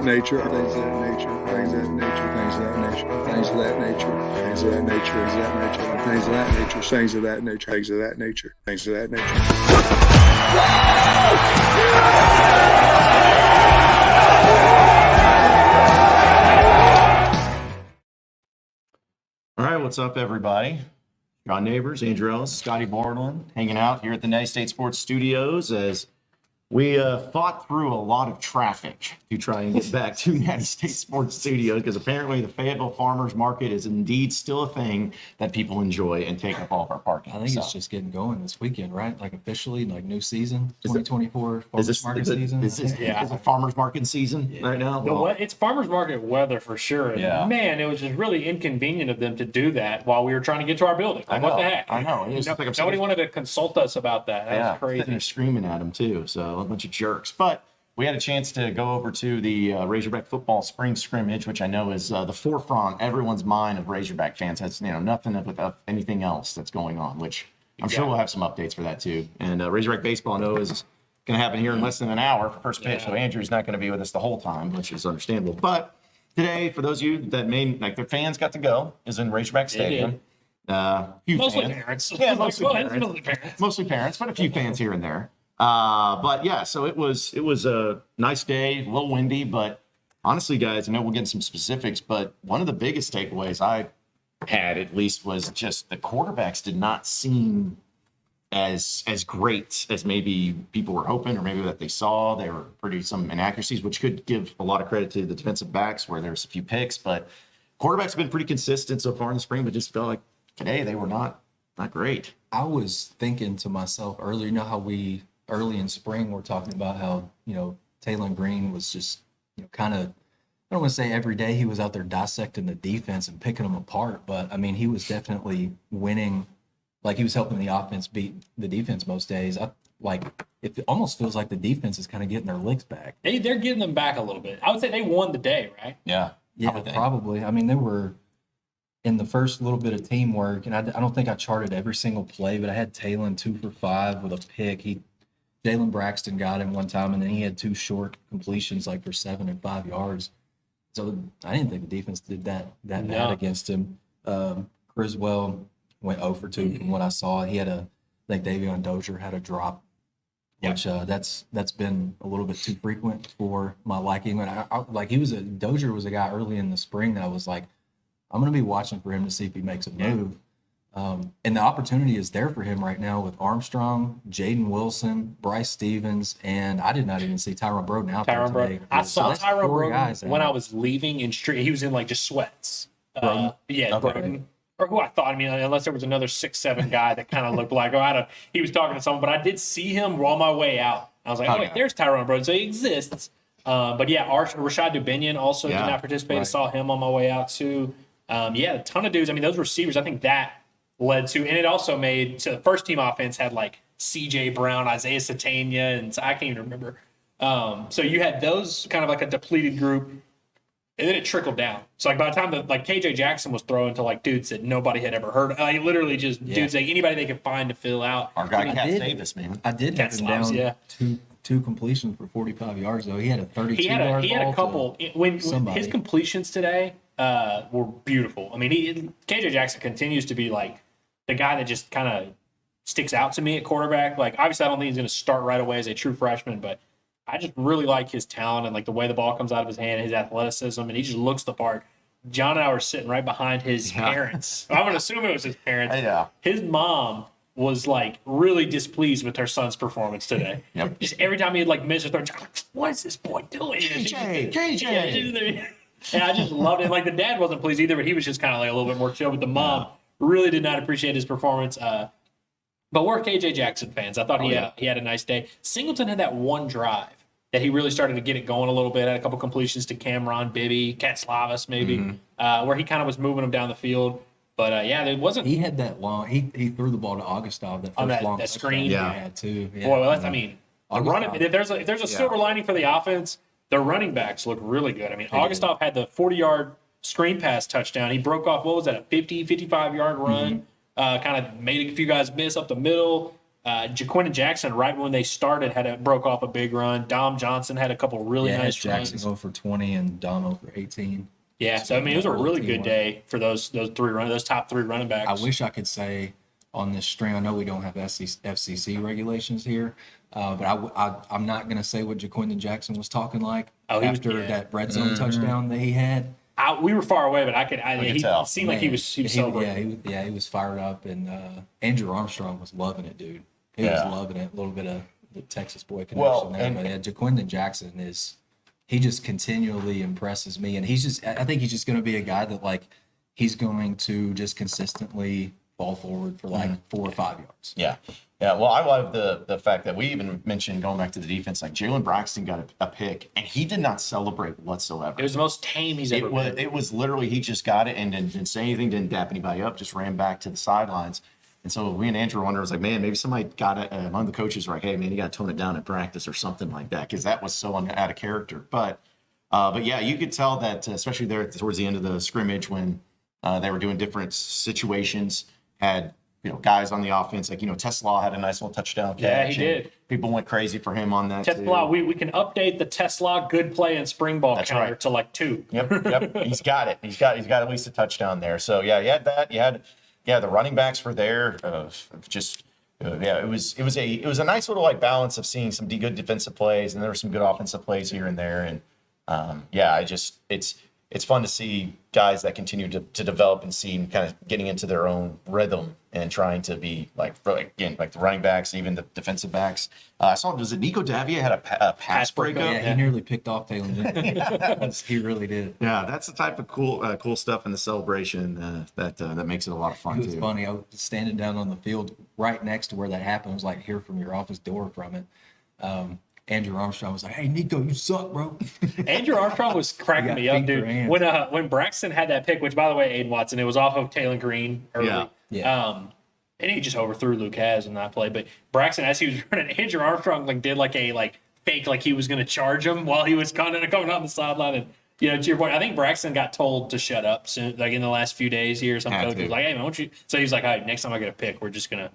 nature, things of that nature, things of that nature, things of that nature, things of that nature, things of that nature, things of that nature, things of that nature, things of that nature, things of that nature, things of that nature. All right, what's up, everybody? John Neighbors, Andrew Ellis, Scotty Borland, hanging out here at the Natty State Sports studios as we fought through a lot of traffic to try and get back to Natty State Sports Studios because apparently the Fayetteville Farmers Market is indeed still a thing that people enjoy and take up all of our parking. I think it's just getting going this weekend, right? Like officially, like new season, 2024 Farmers Market season. Is it Farmers Market season right now? It's Farmers Market weather for sure. And man, it was just really inconvenient of them to do that while we were trying to get to our building. Like, what the heck? I know. Nobody wanted to consult us about that. That was crazy. They're screaming at them too, so a bunch of jerks. But we had a chance to go over to the Razorback football spring scrimmage, which I know is the forefront everyone's mind of Razorback fans. Has nothing with anything else that's going on, which I'm sure we'll have some updates for that too. And Razorback baseball, I know, is going to happen here in less than an hour for first pitch. So Andrew's not going to be with us the whole time, which is understandable. But today, for those of you that their fans got to go, is in Razorback Stadium. Mostly parents. Yeah, mostly parents, but a few fans here and there. But yeah, so it was a nice day, a little windy, but honestly, guys, I know we'll get into some specifics, but one of the biggest takeaways I had, at least, was just the quarterbacks did not seem as great as maybe people were hoping, or maybe that they saw. There were some inaccuracies, which could give a lot of credit to the defensive backs, where there was a few picks, but quarterbacks have been pretty consistent so far in the spring, but just felt like today they were not great. I was thinking to myself earlier, you know how we early in spring we're talking about how, Taylon Green was just, kind of, I don't want to say every day he was out there dissecting the defense and picking them apart, but I mean, he was definitely winning. Like, he was helping the offense beat the defense most days. It almost feels like the defense is kind of getting their licks back. They're getting them back a little bit. I would say they won the day, right? Yeah, probably. I mean, they were in the first little bit of teamwork, and I don't think I charted every single play, but I had Taylon 2 for 5 with a pick. Jalen Braxton got him one time, and then he had 2 short completions, like for 7 and 5 yards. So I didn't think the defense did that bad against him. Criswell went 0 for 2 from what I saw. He had I think Davion Dozier had a drop, which that's been a little bit too frequent for my liking. And Dozier was a guy early in the spring that I was like, I'm going to be watching for him to see if he makes a move. And the opportunity is there for him right now with Armstrong, Jaden Wilson, Bryce Stevens, and I did not even see Tyrone Broden out there today. I saw Tyrone Broden when I was leaving in street. He was in just sweats. Broden. Or who I thought. I mean, unless there was another 6'7" guy that kind of looked like he was talking to someone. But I did see him on my way out. I was like, there's Tyrone Broden, so he exists. But yeah, Rashad Dubinion also did not participate. Right. I saw him on my way out too. A ton of dudes. I mean, those receivers, I think that led to, and it also made, so the first team offense had C.J. Brown, Isaiah Satania, and I can't even remember. So you had those kind of like a depleted group, and then it trickled down. So by the time that K.J. Jackson was throwing to dudes that nobody had ever heard of, literally just dudes anybody they could find to fill out. Our guy Cat Davis, man. I did have him down two completions for 45 yards though. He had a 32-yard ball. He had a couple when his completions today were beautiful. I mean, K.J. Jackson continues to be the guy that just kind of sticks out to me at quarterback. Obviously, I don't think he's going to start right away as a true freshman, but I just really like his talent and the way the ball comes out of his hand, his athleticism, and he just looks the part. John and I were sitting right behind his parents. I'm going to assume it was his parents. Yeah. His mom was really displeased with her son's performance today. Yep. Just every time he'd miss a throw, what is this boy doing? KJ. And I just loved it. The dad wasn't pleased either, but he was just kind of a little bit more chill. But the mom really did not appreciate his performance. But we're KJ Jackson fans. I thought he had a nice day. Singleton had that one drive that he really started to get it going a little bit. Had a couple completions to Cameron, Bibby, Katslavas maybe, where he kind of was moving them down the field. But it wasn't. He had that long. He threw the ball to Augustov that screen. Yeah, he had too. Yeah. Boy, if there's a silver lining for the offense, the running backs look really good. I mean, Augustov had the 40-yard screen pass touchdown. He broke off, a 55-yard run. Kind of made a few guys miss up the middle. Jaquindon Jackson, right when they started, broke off a big run. Dom Johnson had a couple really nice Jackson runs. go for 20 and Dom over 18. Yeah, so I mean, it was a really good day for those top three running backs. I wish I could say on this string. I know we don't have FCC regulations here, but I'm not going to say what Jaquindon Jackson was talking like after that red zone touchdown that he had. We were far away, but he tell. seemed like he was celebrating. He was fired up, and Andrew Armstrong was loving it, dude. He was loving it. A little bit of the Texas boy connection there. But Jaquindon Jackson he just continually impresses me, and I think he's just going to be a guy that like he's going to just consistently fall forward for like 4 or 5 yards. Yeah. Yeah, well, I love the fact that we even mentioned going back to the defense, like Jalen Braxton got a pick, and he did not celebrate whatsoever. It was the most tame he's ever been. It was literally he just got it and didn't say anything, didn't dap anybody up, just ran back to the sidelines. And so we and Andrew wondered, was like, man, maybe somebody got it. One of the coaches were like, hey, man, you got to tone it down in practice or something like that, because that was so out of character. But yeah, you could tell that, especially there towards the end of the scrimmage when they were doing different situations, had guys on the offense, like, Tesla had a nice little touchdown catch. Yeah, he did. People went crazy for him on that. Tesla, we can update the Tesla good play and spring ball counter to like 2. Yep. He's got it. He's got at least a touchdown there. So yeah, you had that. You had the running backs were there. It was a nice little like balance of seeing some good defensive plays, and there were some good offensive plays here and there. And it's fun to see guys that continue to develop and see kind of getting into their own rhythm and trying to be like the running backs, even the defensive backs. I saw, was it Nico Davia had a pass breakup? Yeah, he nearly picked off Taylor. He really did. Yeah, that's the type of cool stuff in the celebration that makes it a lot of fun. It was funny. I was standing down on the field right next to where that happened. It was like here from your office door from it. Andrew Armstrong was like, "Hey, Nico, you suck, bro." Andrew Armstrong was cracking me up, dude. When Braxton had that pick, which, by the way, Aiden Watson, it was off of Taylor Green early. Yeah. And he just overthrew Luke Haz in that play. But Braxton, as he was running, Andrew Armstrong did a fake, like he was going to charge him while he was coming on the sideline. And to your point, I think Braxton got told to shut up soon, like in the last few days here. Some coach was like, "Hey, man, won't you?" So he's like, "All right, next time I get a pick, we're gonna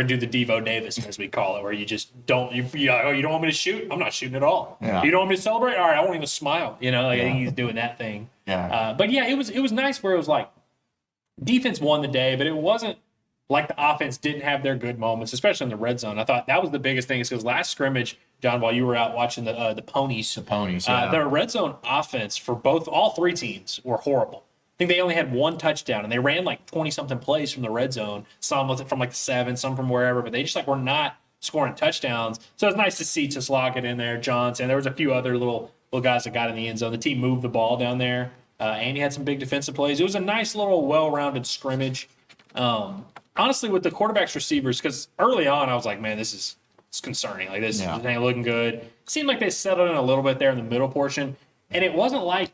do the Devo Davis, as we call it, where you just don't you don't want me to shoot? I'm not shooting at all. Yeah. You don't want me to celebrate? All right, I won't even smile. I think he's doing that thing. Yeah. But yeah, it was nice where it was like defense won the day, but it wasn't like the offense didn't have their good moments, especially in the red zone. I thought that was the biggest thing, is because last scrimmage, John, while you were out watching the ponies, their red zone offense for all three teams were horrible. I think they only had one touchdown, and they ran like 20-something plays from the red zone. Some from like the 7, some from wherever, but they just were not scoring touchdowns. So it's nice to see Tesla get in there, Johnson. There was a few other little guys that got in the end zone. The team moved the ball down there. Andy had some big defensive plays. It was a nice little well-rounded scrimmage. Honestly, with the quarterbacks, receivers, because early on I was like, man, it's concerning. Like this ain't looking good. It seemed like they settled in a little bit there in the middle portion, and it wasn't like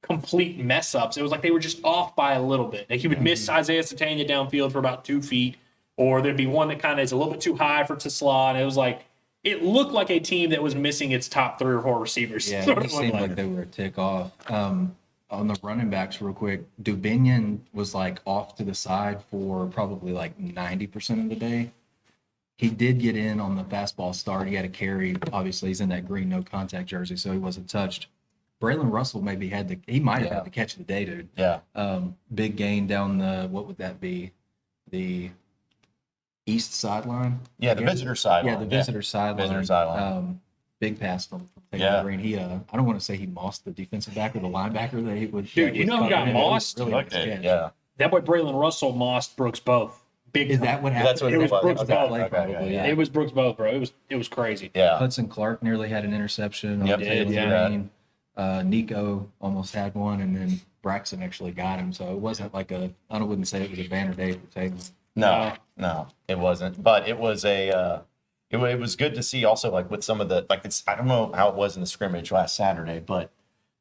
complete mess ups. It was like they were just off by a little bit. Like he would miss Isaiah Satania downfield for about 2 feet, or there'd be one that kind of is a little bit too high for Tesla, and it was like it looked like a team that was missing its top 3 or 4 receivers. Yeah, it seemed like they were a tick off. On the running backs, real quick, Dubinion was like off to the side for probably like 90% of the day. He did get in on the fastball start. He had a carry. Obviously, he's in that green no contact jersey, so he wasn't touched. Braylon Russell maybe had the catch of the day, dude. Yeah. Big gain down what would that be? The east sideline? Yeah, the visitor sideline. Yeah, the visitor sideline. Visitor sideline. Big pass from Taylor Green. He, I don't want to say he mossed the defensive back or the linebacker that he would. Dude, you know who got mossed? Really nice catch. Yeah. That boy Braylon Russell mossed Brooks Both. Is that what happened? That's what it was. Brooks Both. Probably, yeah. It was Brooks Both, bro. It was crazy. Yeah. Hudson Clark nearly had an interception. Yep, Taylor Green. Nico almost had one, and then Braxton actually got him. So it wasn't like I wouldn't say it was a banner day for Taylor. No, it wasn't. But it was it was good to see also, like with some of the I don't know how it was in the scrimmage last Saturday, but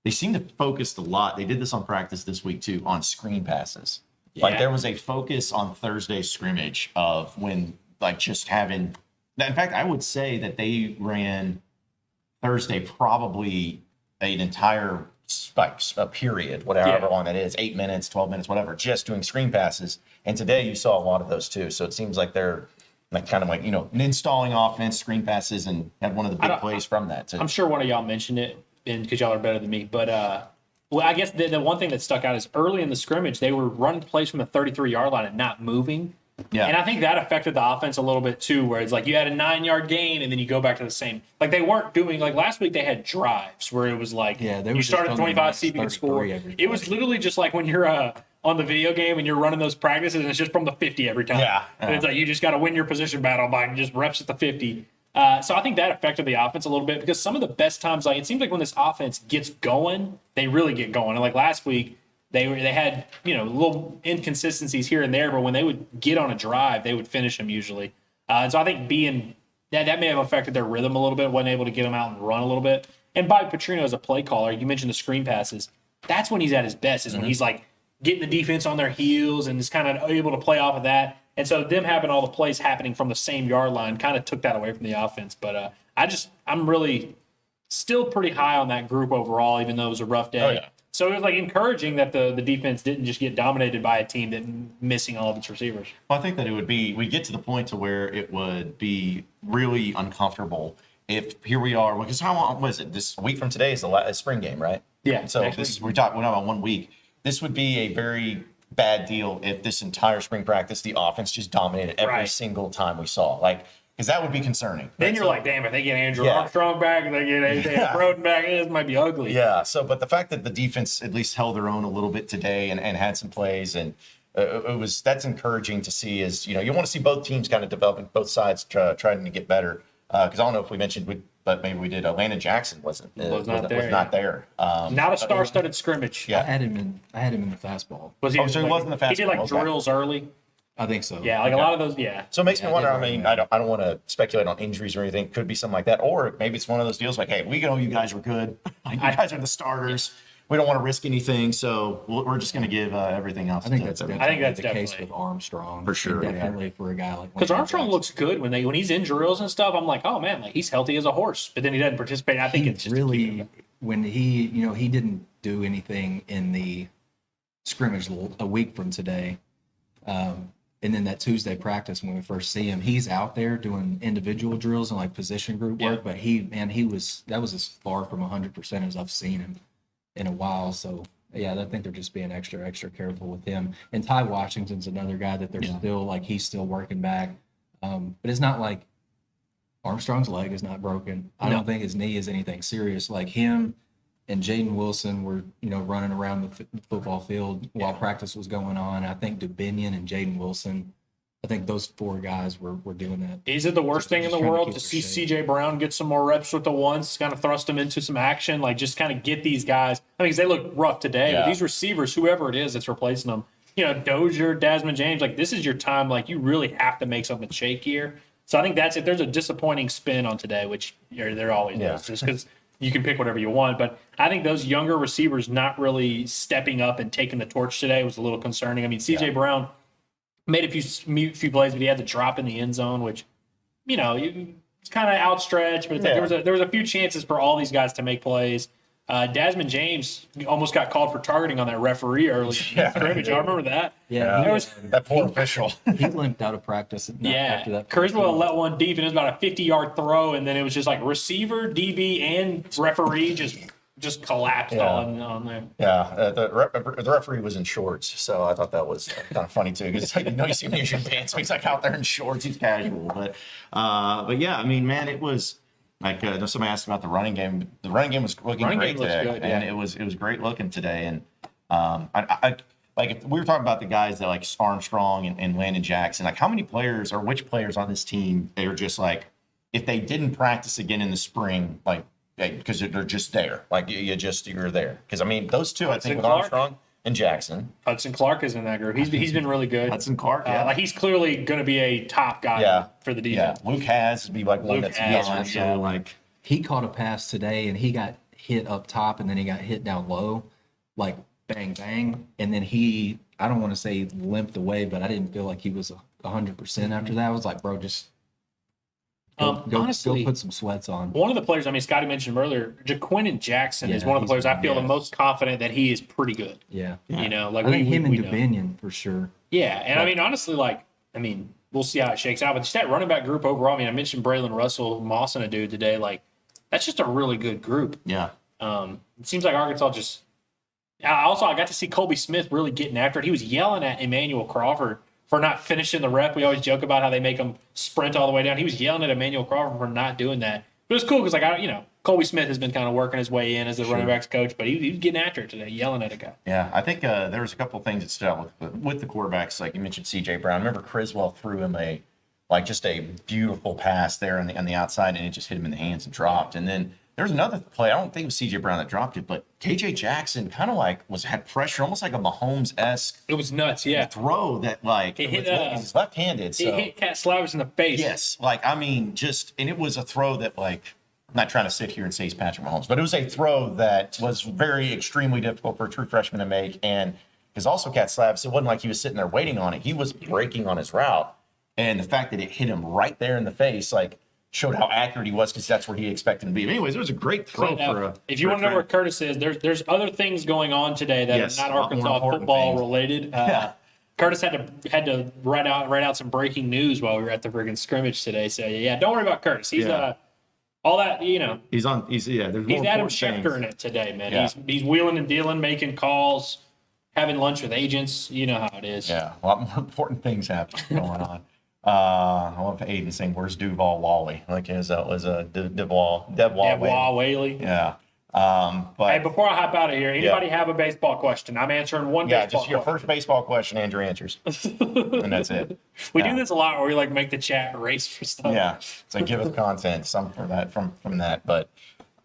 they seemed to focus a lot. They did this on practice this week too, on screen passes. Yeah. Like there was a focus on Thursday scrimmage of when just having. In fact, I would say that they ran Thursday probably an entire a period, whatever long that is, 8 minutes, 12 minutes, whatever, just doing screen passes. And today you saw a lot of those too. So it seems like they're like kind of like, installing offense, screen passes, and had one of the big plays from that. I'm sure one of y'all mentioned it, and because y'all are better than me. But well, I guess the one thing that stuck out is early in the scrimmage they were running plays from the 33-yard line and not moving. Yeah. And I think that affected the offense a little bit too, where it's like you had a 9-yard gain and then you go back to the same. Like they weren't doing like last week. They had drives where it was like you start at 25, see if you can score. It was literally just like when you're on the video game and you're running those practices and it's just from the 50 every time. Yeah. And it's like you just got to win your position battle by just reps at the 50. So I think that affected the offense a little bit because some of the best times, like it seems like when this offense gets going, they really get going. And like last week, they had little inconsistencies here and there, but when they would get on a drive, they would finish them usually. And so I think that may have affected their rhythm a little bit, wasn't able to get them out and run a little bit. And Bobby Petrino as a play caller, you mentioned the screen passes. That's when he's at his best, is when he's like getting the defense on their heels and is kind of able to play off of that. And so them having all the plays happening from the same yard line kind of took that away from the offense. But I'm really still pretty high on that group overall, even though it was a rough day. Oh, yeah. So it was like encouraging that the defense didn't just get dominated by a team that missing all of its receivers. Well, I think that we get to the point to where it would be really uncomfortable if here we are, because how long was it? This week from today is the spring game, right? Yeah. So we're talking about 1 week. This would be a very bad deal if this entire spring practice, the offense just dominated every single time we saw. Because that would be concerning. Then you're like, damn, if they get Andrew Armstrong back and they get Broden back, it might be ugly. Yeah. So, but the fact that the defense at least held their own a little bit today and had some plays, and that's encouraging to see. Is you want to see both teams kind of developing, both sides trying to get better. Because I don't know if we mentioned, but maybe we did. Landon Jackson was not there. Not a star-studded scrimmage. Yeah. I had him in the fastball. So he wasn't the fastball. He did like drills early. I think so. Yeah, like a lot of those. Yeah. So it makes me wonder. I mean, I don't want to speculate on injuries or anything. Could be something like that, or maybe it's one of those deals like, hey, we know you guys were good. You guys are the starters. We don't want to risk anything, so we're just going to give everything else. I think that's definitely the case with Armstrong for sure. Definitely for a guy like because Armstrong looks good when he's in drills and stuff. I'm like, oh man, like he's healthy as a horse, but then he doesn't participate. I think it's just really when he didn't do anything in the scrimmage a week from today. And then that Tuesday practice when we first see him, he's out there doing individual drills and like position group work. But that was as far from 100% as I've seen him in a while. So yeah, I think they're just being extra careful with him. And Ty Washington's another guy that they're still like he's still working back. But it's not like Armstrong's leg is not broken. I don't think his knee is anything serious. Like him and Jaden Wilson were, running around the football field while practice was going on. I think Dubinion and Jaden Wilson, I think those four guys were doing that. Is it the worst thing in the world to see C.J. Brown get some more reps with the ones, kind of thrust them into some action, like just kind of get these guys? I mean, because they look rough today, but these receivers, whoever it is that's replacing them, Dozier, Desmond James, like this is your time. Like you really have to make something shake here. So I think that's it. There's a disappointing spin on today, which there always is, just because you can pick whatever you want. But I think those younger receivers not really stepping up and taking the torch today was a little concerning. I mean, C.J. Brown made a few plays, but he had to drop in the end zone, which, it's kind of outstretched. But it's like there was a few chances for all these guys to make plays. Desmond James almost got called for targeting on that referee early in scrimmage. I remember that. Yeah, that poor official. He limped out of practice after that. Charisma let one deep, and it was about a 50-yard throw, and then it was just like receiver, DB, and referee just collapsed on there. Yeah, the referee was in shorts, so I thought that was kind of funny too, because you see him using pants, so he's like out there in shorts, he's casual. But yeah, I mean, man, it was. Like somebody asked about the running game. The running game was looking great today, and it was great looking today. And I like if we were talking about the guys that like Armstrong and Landon Jackson, like how many players or which players on this team they are just like if they didn't practice again in the spring, like because they're just there, like you're there. Because I mean those two, I think with Armstrong and Jackson. Hudson Clark is in that group. He's been really good. Hudson Clark, like he's clearly going to be a top guy for the defense. Yeah, Luke has to be like one that's like he caught a pass today and he got hit up top and then he got hit down low, like bang bang, and then I don't want to say limped away, but I didn't feel like he was 100% after that. I was like, bro, just. Honestly, go put some sweats on. One of the players, I mean, Scotty mentioned him earlier, Jaquinton Jackson is one of the players I feel the most confident that he is pretty good. Yeah. Like I think him and Dubinion for sure. Yeah. And I mean, honestly, we'll see how it shakes out. But just that running back group overall, I mean, I mentioned Braylon Russell, Moss, and a dude today. Like, that's just a really good group. Yeah. It seems like Arkansas just – I got to see Colby Smith really getting after it. He was yelling at Emmanuel Crawford for not finishing the rep. We always joke about how they make him sprint all the way down. He was yelling at Emmanuel Crawford for not doing that. But it was cool because, Colby Smith has been kind of working his way in as the running backs coach, but he was getting after it today, yelling at a guy. Yeah, I think there was a couple of things that stood out with the quarterbacks. Like you mentioned, C.J. Brown. I remember Criswell threw him just a beautiful pass there on the outside, and it just hit him in the hands and dropped. And then there was another play. I don't think it was C.J. Brown that dropped it, but K.J. Jackson kind of had pressure, almost like a Mahomes-esque. It was nuts, yeah. Throw that he's left-handed. So it hit Cat Slavers in the face. Yes, and it was a throw that I'm not trying to sit here and say he's Patrick Mahomes, but it was a throw that was extremely difficult for a true freshman to make. And because also Cat Slavs, it wasn't like he was sitting there waiting on it. He was breaking on his route. And the fact that it hit him right there in the face, showed how accurate he was because that's where he expected to be. But anyways, it was a great throw if you want to know where Curtis is, there's other things going on today that are not Arkansas football related. Curtis had to write out some breaking news while we were at the friggin' scrimmage today. So yeah, don't worry about Curtis. He's all that, He's Adam Schefter in it today, man. Yeah. He's wheeling and dealing, making calls, having lunch with agents. You know how it is. Yeah, a lot more important things happening going on. I love Aiden saying, "Where's Duval Wally?" Like it was a Devwall Whaley. Yeah. But hey, before I hop out of here, anybody have a baseball question? I'm answering one baseball just your first baseball question, Andrew answers. And that's it. We do this a lot where we make the chat race for stuff. Yeah. So give us content, some from that. But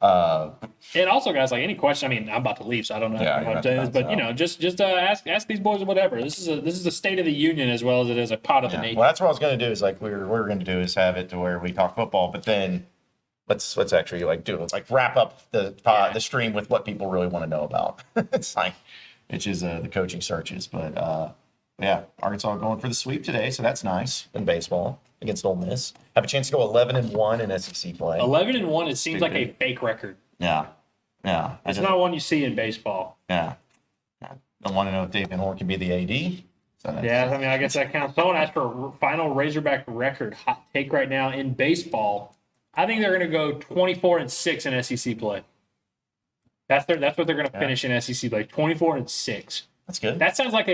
and also, guys, any question. I mean, I'm about to leave, so I don't know how I'm saying this, but just ask these boys whatever. This is a state of the union as well as it is a pot of the nation. Well, that's what I was going to do. Is we're going to do is have it to where we talk football, but then let's actually do it. Wrap up the stream with what people really want to know about. Which is the coaching searches. But Arkansas going for the sweep today, so that's nice in baseball against Ole Miss. Have a chance to go 11-1 in SEC play. 11-1. It seems like a fake record. Yeah. It's not one you see in baseball. Yeah. I don't want to know if Dave Van Horn can be the AD. So I guess that counts. Someone asked for a final Razorback record. Hot take right now in baseball. I think they're going to go 24-6 in SEC play. That's what they're going to finish in SEC play. 24-6. That's good. That sounds like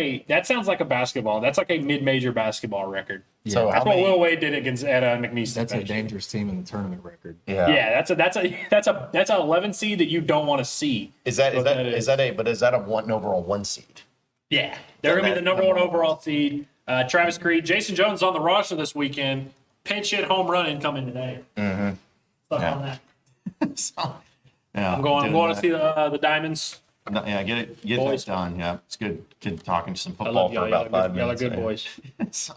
a basketball. That's like a mid-major basketball record. Yeah. So that's what Will Wade did against at McNeese. That's a dangerous team in the tournament record. Yeah. That's an 11 seed that you don't want to see. Is that a overall 1 seed? Yeah, they're going to be the number 1 overall seed. Travis Creed, Jason Jones on the roster this weekend. Pinch hit home run incoming today. Mm-hmm. Stuck on that. So, I'm going to see the Diamonds. Yeah, get that done. Yeah, it's good talking to some I football love for about 5 minutes. Y'all are good boys. So,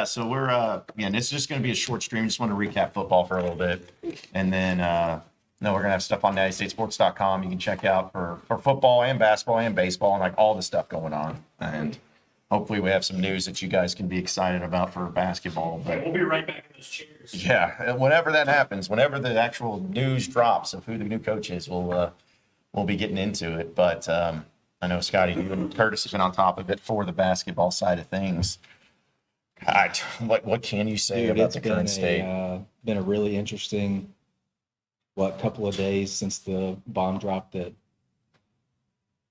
so we're it's just going to be a short stream. Just want to recap football for a little bit, and then we're going to have stuff on nattystatesports.com. You can check out for football and basketball and baseball and all the stuff going on. And hopefully we have some news that you guys can be excited about for basketball. But we'll be right back in those chairs. Yeah, whenever that happens, whenever the actual news drops of who the new coach is, we'll be getting into it. But I know Scotty, you and Curtis have been on top of it for the basketball side of things. God, what can you say about the current state? It's been a really interesting couple of days since the bomb dropped that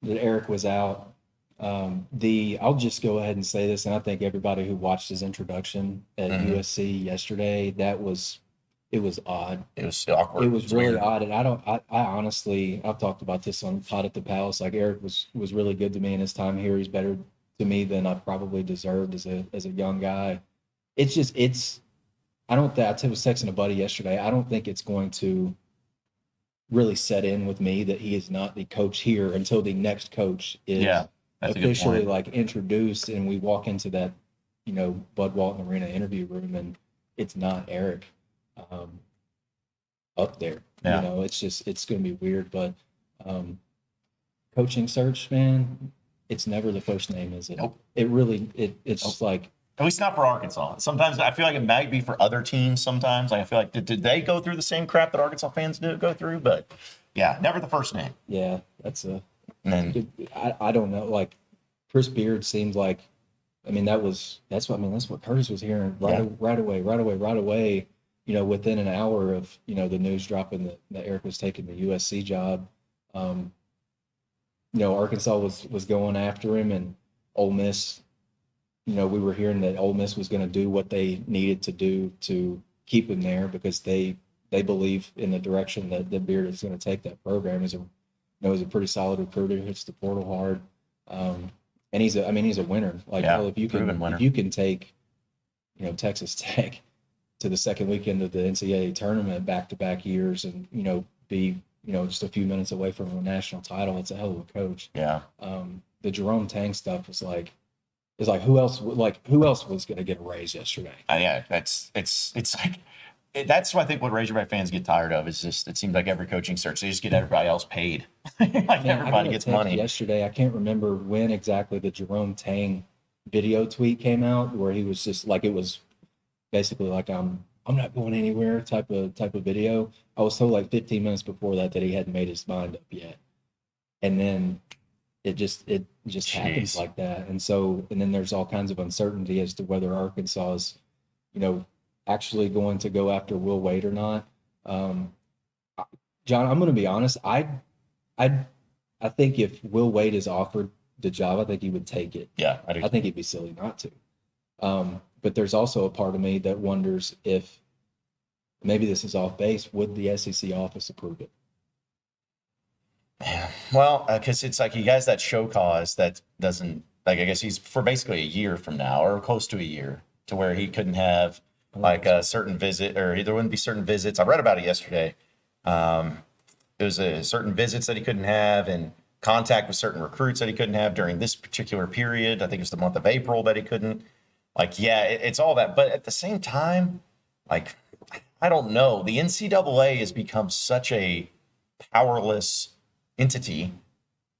Eric was out. I'll just go ahead and say this, and I think everybody who watched his introduction at USC yesterday, it was odd. It was awkward. It was really odd, and I honestly, I've talked about this on Pod at the Palace. Eric was really good to me in his time here. He's better to me than I probably deserved as a young guy. I was texting a buddy yesterday. I don't think it's going to really set in with me that he is not the coach here until the next coach is officially introduced and we walk into that, Bud Walton Arena interview room and it's not Eric up there. Yeah. It's going to be weird, but coaching search, man, it's never the first name, is it? Nope. It's just at least not for Arkansas. Sometimes I feel like it might be for other teams. Sometimes I feel like did they go through the same crap that Arkansas fans go through? But yeah, never the first name. Yeah, I don't know. Chris Beard seems like I mean, that's what Curtis was hearing right away. Within an hour of, the news dropping that Eric was taking the USC job. Arkansas was going after him, and Ole Miss, we were hearing that Ole Miss was going to do what they needed to do to keep him there because they believe in the direction that Beard is going to take that program. He's a pretty solid recruiter, hits the portal hard. And he's a winner. Like, if you can take, Texas Tech to the second weekend of the NCAA tournament back-to-back years and, be, just a few minutes away from a national title, it's a hell of a coach. Yeah. The Jerome Tang stuff was like who else was going to get a raise yesterday? Yeah, it's like that's what I think what Razorback fans get tired of is just it seems like every coaching search they just get everybody else paid. Everybody gets money. Yesterday, I can't remember when exactly the Jerome Tang video tweet came out where he was just like it was basically like I'm not going anywhere type of video. I was told like 15 minutes before that he hadn't made his mind up yet, and then it just happens like that. And then there's all kinds of uncertainty as to whether Arkansas is, actually going to go after Will Wade or not. John, I'm going to be honest. I think if Will Wade is offered the job, I think he would take it. Yeah, I do. I think it'd be silly not to. But there's also a part of me that wonders if maybe this is off base. Would the SEC office approve it? Yeah. Well, because it's like he has that show cause that doesn't like. I guess he's for basically a year from now or close to a year to where he couldn't have like a certain visit or there wouldn't be certain visits. I read about it yesterday. It was a certain visits that he couldn't have and contact with certain recruits that he couldn't have during this particular period. I think it's the month of April that he couldn't. Like, yeah, it's all that. But at the same time, like, I don't know. The NCAA has become such a powerless entity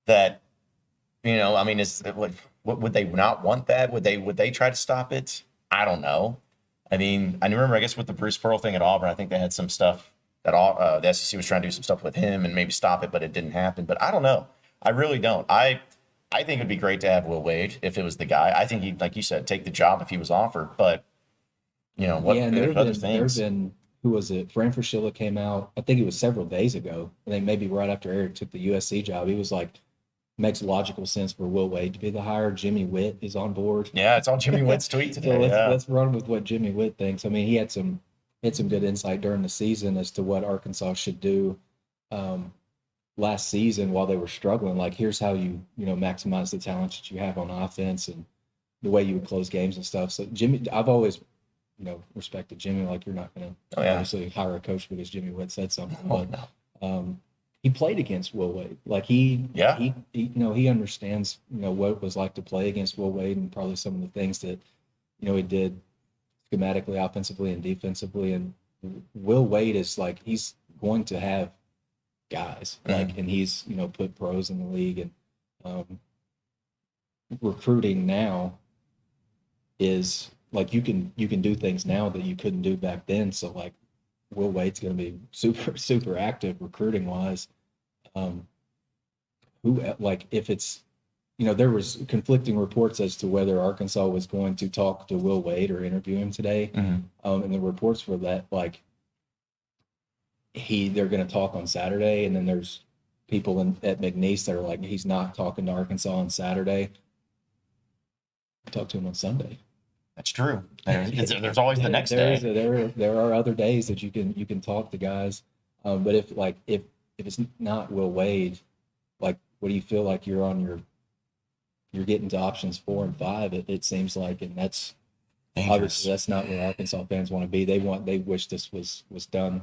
that, I mean, would they not want that? Would they try to stop it? I don't know. I mean, I remember, I guess, with the Bruce Pearl thing at Auburn, I think they had some stuff that the SEC was trying to do some stuff with him and maybe stop it, but it didn't happen. But I don't know. I really don't. I think it'd be great to have Will Wade if it was the guy. I think he'd, like you said, take the job if he was offered. But, there's other things. There's been, who was it? Fran Fraschilla came out, I think it was several days ago. I think maybe right after Eric took the USC job. He was like, makes logical sense for Will Wade to be the hire. Jimmy Witt is on board. Yeah, it's on Jimmy Witt's tweet today. So let's run with what Jimmy Witt thinks. I mean, he had some good insight during the season as to what Arkansas should do last season while they were struggling. Like, here's how you maximize the talent that you have on offense and the way you would close games and stuff. So Jimmy, I've always respected Jimmy. Like, you're not going to obviously hire a coach because Jimmy Witt said something. He played against Will Wade. Like he understands, what it was like to play against Will Wade and probably some of the things that, he did schematically, offensively and defensively. And Will Wade is like, he's going to have guys and he's, put pros in the league and recruiting now is like, you can do things now that you couldn't do back then. So like Will Wade's going to be super, super active recruiting wise. If it's, there was conflicting reports as to whether Arkansas was going to talk to Will Wade or interview him today. And the reports were that like they're going to talk on Saturday. And then there's people at McNeese that are like, he's not talking to Arkansas on Saturday. Talk to him on Sunday. That's true. There's always the next day. There are other days that you can talk to guys. But if it's not Will Wade, like, what do you feel like you're getting to options 4 and 5? It seems like, and that's dangerous. Obviously that's not where Arkansas fans want to be. They wish this was done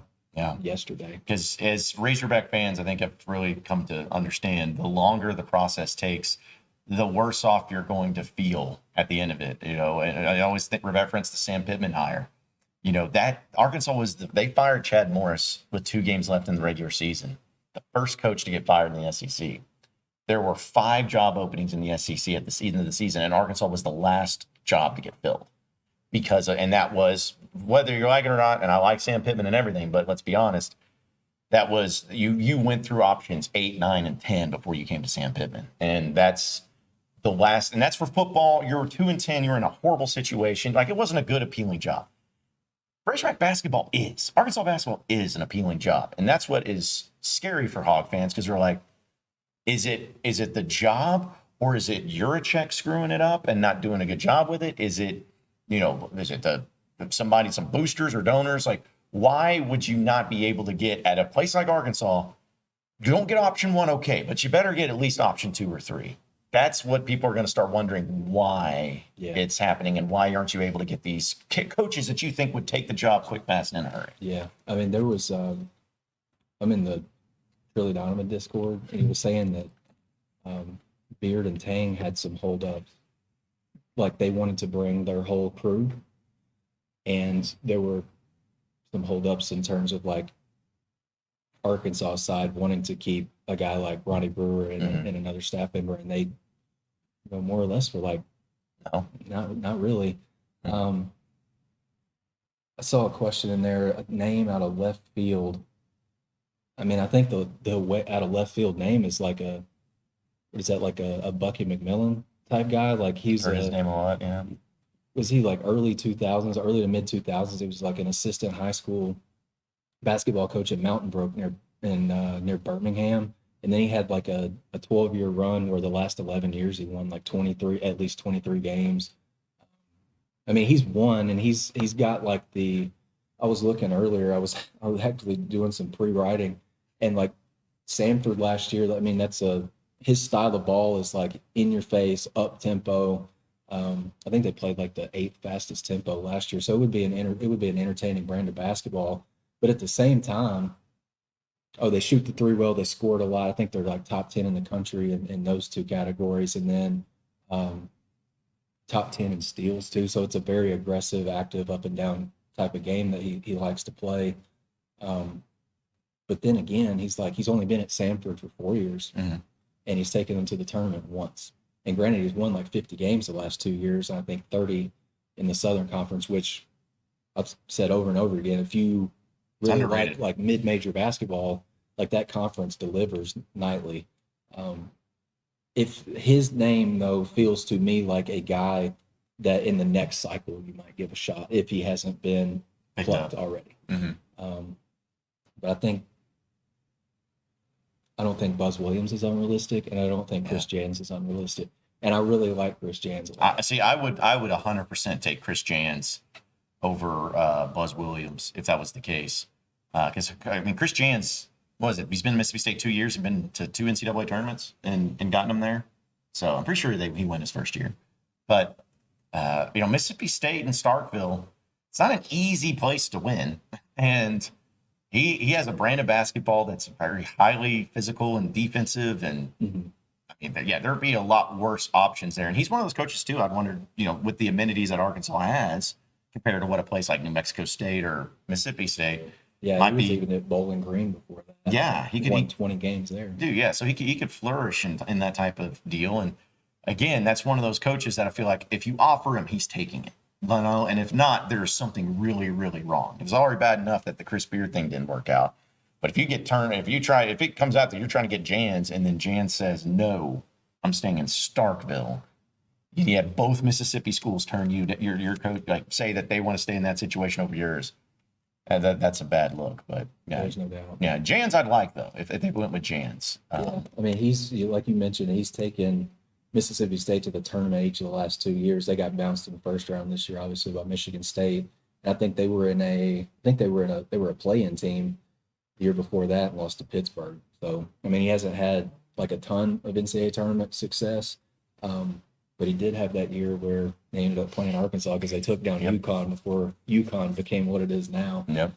yesterday. Because as Razorback fans, I think have really come to understand, the longer the process takes, the worse off you're going to feel at the end of it. And I always reference the Sam Pittman hire. That Arkansas they fired Chad Morris with 2 games left in the regular season. The first coach to get fired in the SEC. There were 5 job openings in the SEC at the end of the season, and Arkansas was the last job to get filled. And that was, whether you like it or not, and I like Sam Pittman and everything, but let's be honest, that was, you went through options 8, 9, and 10 before you came to Sam Pittman. And that's the last, and that's for football. You're 2-10. You're in a horrible situation. Like, it wasn't a good, appealing job. Razorback basketball is. Arkansas basketball is an appealing job. And that's what is scary for Hog fans, because they're like, is it the job, or is it Juracek screwing it up and not doing a good job with it? Is it, some boosters or donors? Like, why would you not be able to get at a place like Arkansas? You don't get option 1, okay, but you better get at least option 2 or 3. That's what people are going to start wondering, why it's happening, and why aren't you able to get these coaches that you think would take the job quick, fast, and in a hurry? Yeah. I mean, there was, I'm in the Trilly Donovan Discord, and he was saying that Beard and Tang had some holdups. Like, they wanted to bring their whole crew, and there were some holdups in terms of, like, Arkansas side wanting to keep a guy like Ronnie Brewer and, and another staff member, and they more or less were like, no, not really. I saw a question in there, a name out of left field. I mean, I think the way out of left field name is like a Bucky McMillan type guy? Like, he's heard his name a lot, yeah. Was he like early 2000s, early to mid 2000s? He was like an assistant high school basketball coach at Mountain Brook near Birmingham. And then he had like a 12-year run where the last 11 years he won like at least 23 games. I mean, he's won, and he's got like I was looking earlier, I was actually doing some pre-writing, and like Samford last year, I mean, his style of ball is like in your face, up tempo. I think they played like the 8th fastest tempo last year. So it would be an entertaining brand of basketball. But at the same time, they shoot the three well. They scored a lot. I think they're like top 10 in the country in those two categories. And then top 10 in steals too. So it's a very aggressive, active, up and down type of game that he likes to play. But then again, he's only been at Samford for 4 years, and he's taken them to the tournament once. And granted, he's won like 50 games the last 2 years, and I think 30 in the Southern Conference, which I've said over and over again, if you really like mid-major basketball, like that conference delivers nightly. If his name, though, feels to me like a guy that in the next cycle you might give a shot if he hasn't been plucked already. But I don't think Buzz Williams is unrealistic, and I don't think Chris Jans is unrealistic. And I really like Chris Jans a lot. I would 100% take Chris Jans over Buzz Williams if that was the case. Because I mean, Chris Jans, what was it? He's been in Mississippi State 2 years and been to 2 NCAA tournaments and gotten them there. So I'm pretty sure he won his first year. But Mississippi State and Starkville, it's not an easy place to win, and he has a brand of basketball that's very highly physical and defensive, and I mean, there'd be a lot worse options there. And he's one of those coaches too. I'd wondered, with the amenities that Arkansas has compared to what a place like New Mexico State or Mississippi State. Yeah, he was even at Bowling Green before that. Yeah, he won 20 games there. Dude, yeah, so he could flourish in that type of deal. And again, that's one of those coaches that I feel like if you offer him, he's taking it. And if not, there's something really, really wrong. It's already bad enough that the Chris Beard thing didn't work out. But if it comes out that you're trying to get Jans, and then Jans says, no, I'm staying in Starkville. You have both Mississippi schools turn your coach, like, say that they want to stay in that situation over yours. That's a bad look, but yeah, there's no doubt. Yeah, Jans I'd like, though, if they went with Jans. I mean, he's, like you mentioned, he's taken Mississippi State to the tournament each of the last 2 years. They got bounced in the first round this year, obviously, by Michigan State. And I think they were a play-in team the year before that and lost to Pittsburgh. So, I mean, he hasn't had like a ton of NCAA tournament success, but he did have that year where they ended up playing Arkansas because they took down UConn before UConn became what it is now. Yep.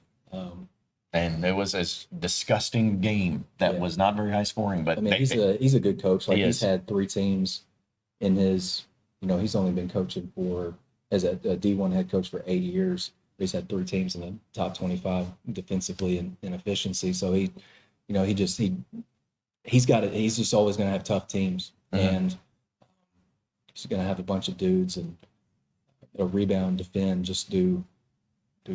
And it was a disgusting game that was not very high scoring. But I mean, he's a good coach. Like, he's had 3 teams in his, he's only been coaching as a D1 head coach for 8 years. He's had 3 teams in the top 25 defensively and in efficiency. So he's got it. He's just always going to have tough teams, and he's going to have a bunch of dudes and rebound, defend, just do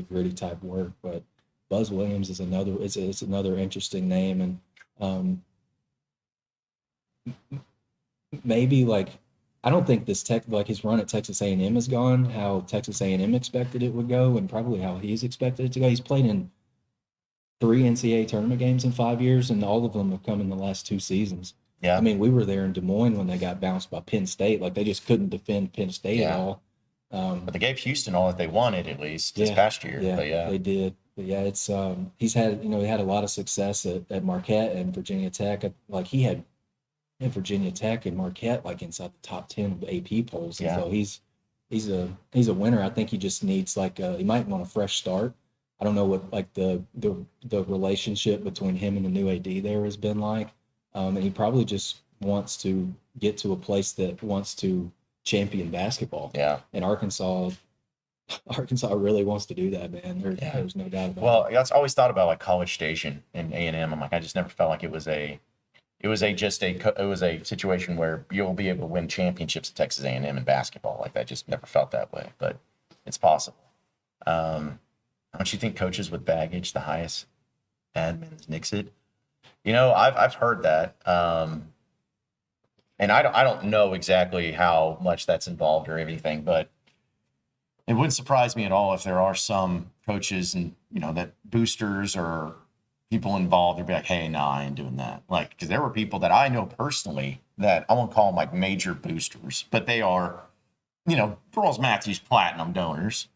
gritty type work. But Buzz Williams is another interesting name, and maybe like I don't think this like his run at Texas A&M has gone how Texas A&M expected it would go, and probably how he's expected it to go. He's played in 3 NCAA tournament games in 5 years, and all of them have come in the last 2 seasons. Yeah. I mean, we were there in Des Moines when they got bounced by Penn State. Like, they just couldn't defend Penn State at all. But they gave Houston all that they wanted, at least this past year. Yeah, but they did. But yeah, it's he's had, he had a lot of success at Marquette and Virginia Tech. Like, he had Virginia Tech and Marquette like inside the top 10 of AP polls. And so he's a winner. I think he just needs he might want a fresh start. I don't know what like the relationship between him and the new AD there has been like. And he probably just wants to get to a place that wants to champion basketball. Yeah. And Arkansas really wants to do that, man. There's no doubt about it. Well, I always thought about like College Station and A&M. I'm like, I just never felt like it was a situation where you'll be able to win championships at Texas A&M in basketball. Like, that just never felt that way, but it's possible. Don't you think coaches with baggage, the highest admins nix it? I've heard that. And I don't know exactly how much that's involved or anything, but it wouldn't surprise me at all if there are some coaches and, that boosters or people involved, they'd be like, hey, no, I ain't doing that. Like, because there were people that I know personally that I won't call them like major boosters, but they are, Charles Matthews Platinum donors.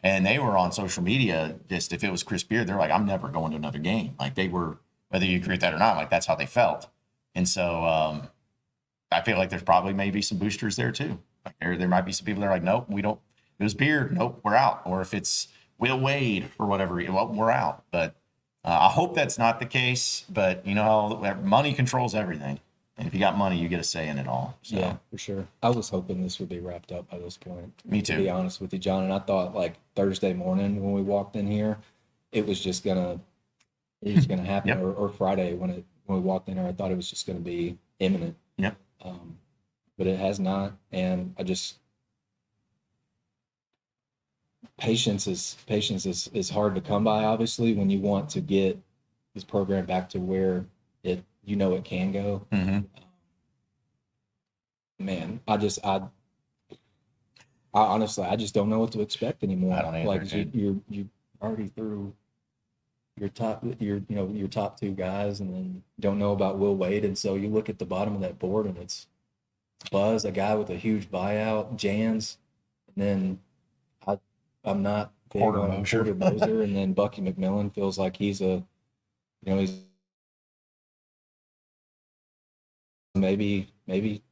And they were on social media, just if it was Chris Beard, they're like, I'm never going to another game. Like, they were, whether you agree with that or not, like, that's how they felt. And so I feel like there's probably maybe some boosters there too. Like, there might be some people that are like, nope, we don't, it was Beard, nope, we're out. Or if it's Will Wade or whatever, well, we're out. But I hope that's not the case. But money controls everything. And if you got money, you get a say in it all. So. Yeah, for sure. I was hoping this would be wrapped up by this point. Me too. To be honest with you, John. And I thought like Thursday morning when we walked in here, it was just gonna happen. Yep. or Friday when we walked in here, I thought it was just gonna be imminent. Yep. But it has not, and patience is hard to come by. Obviously, when you want to get this program back to where it can go. Mm-hmm. Man, I honestly, I just don't know what to expect anymore. I don't either, like dude. you already through your top 2 guys, and then don't know about Will Wade, and so you look at the bottom of that board, and it's Buzz, a guy with a huge buyout, Jans, and then I'm not Porter Moser, and then Bucky McMillan feels like he's maybe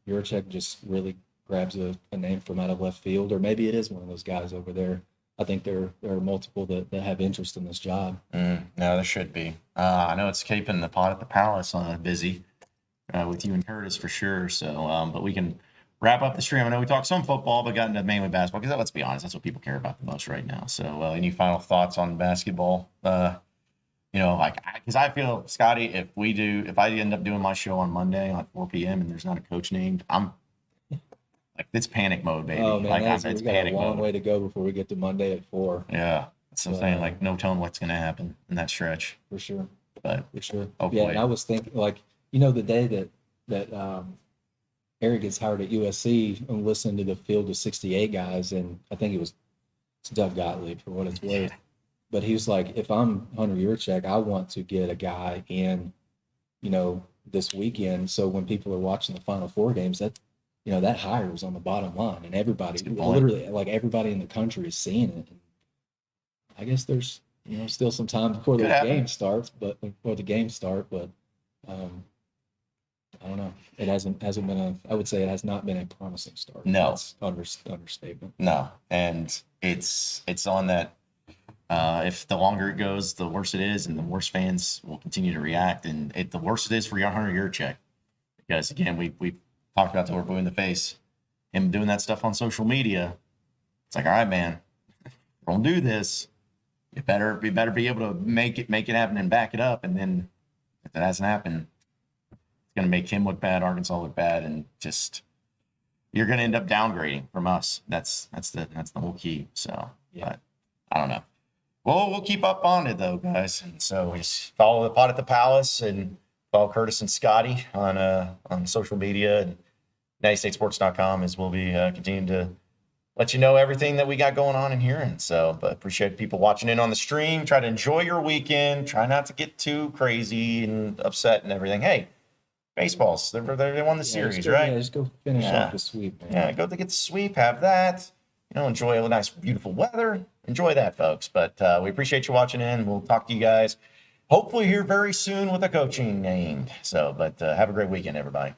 Yurchek just really grabs a name from out of left field, or maybe it is one of those guys over there. I think there are multiple that have interest in this job. No, there should be. I know it's keeping the pot at the palace busy with you and Curtis for sure. So, but we can wrap up the stream. I know we talked some football, but got into mainly basketball because let's be honest, that's what people care about the most right now. So, any final thoughts on basketball? Because I feel, Scotty, if I end up doing my show on Monday, like 4 p.m. and there's not a coach named, I'm like, it's panic mode, baby. Oh man, it's we got panic a long mode. way to go before we get to Monday at 4. Yeah, that's what I'm saying. Like, no telling what's going to happen in that stretch. For sure. But for sure. hopefully. Yeah, and I was thinking, the day that Harry gets hired at USC, and listening to the field of 68 guys, and I think it's Doug Gottlieb for what it's worth. But he was like, if I'm Hunter Yurchek, I want to get a guy in, this weekend. So when people are watching the Final Four games, that hire is on the bottom line, and everybody, literally, like everybody in the country is seeing it. And I guess there's, still some time before the game starts, but I don't know. It hasn't been I would say it has not been a promising start. No. That's understatement. No. And it's on that. If the longer it goes, the worse it is, and the worse fans will continue to react. And the worse it is for Hunter Yurchek. Because, again, we talked about till we're blue in the face. Him doing that stuff on social media, it's like, all right, man, don't do this. You better be able to make it happen and back it up. And then if that hasn't happened, it's going to make him look bad, Arkansas look bad, and just you're going to end up downgrading from us. That's the whole key. So, yeah. But I don't know. Well, we'll keep up on it though, guys. And so just follow the pot at the palace and follow Curtis and Scotty on social media, and nattystatesports.com, as we'll be continuing to let you know everything that we got going on in here. And so, but appreciate people watching in on the stream. Try to enjoy your weekend. Try not to get too crazy and upset and everything. Hey, baseballs, they won the series, right? Yeah, just go finish off the sweep. Man. Yeah, go to get the sweep, have that. Enjoy a nice, beautiful weather. Enjoy that, folks. But we appreciate you watching in. We'll talk to you guys hopefully here very soon with a coaching named. So, but have a great weekend, everybody.